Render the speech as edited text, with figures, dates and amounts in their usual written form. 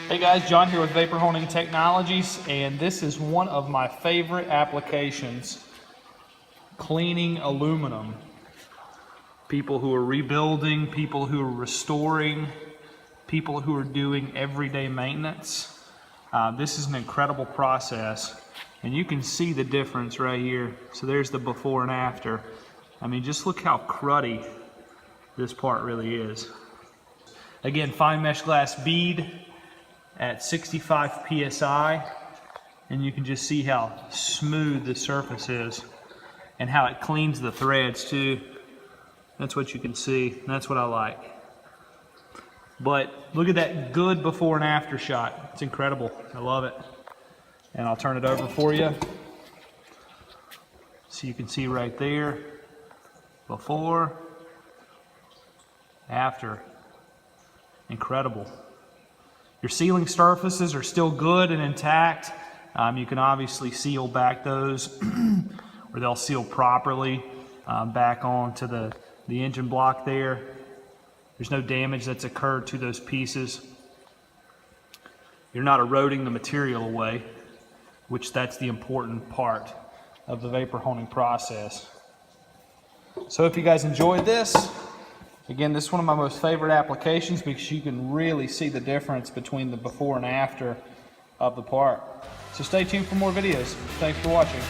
Hey guys, John here with Vapor Honing Technologies, and this is one of my favorite applications, cleaning aluminum. People who are rebuilding, people who are restoring, people who are doing everyday maintenance. This is an incredible process, and you can see the difference right here. So there's the before and after. I mean, just look how cruddy this part really is. Again, fine mesh glass bead at 65 psi, and you can just see how smooth the surface is and how it cleans the threads too. That's what you can see, and that's what I like. But look at that good before and after shot. It's incredible. I love it. And I'll turn it over for you so you can see right there, before, after. Incredible. Your sealing surfaces are still good and intact. You can obviously seal back those or they'll seal properly back onto the engine block there. There's no damage that's occurred to those pieces. You're not eroding the material away, which that's the important part of the vapor honing process. So if you guys enjoyed this, again, this is one of my most favorite applications because you can really see the difference between the before and after of the part. So stay tuned for more videos. Thanks for watching.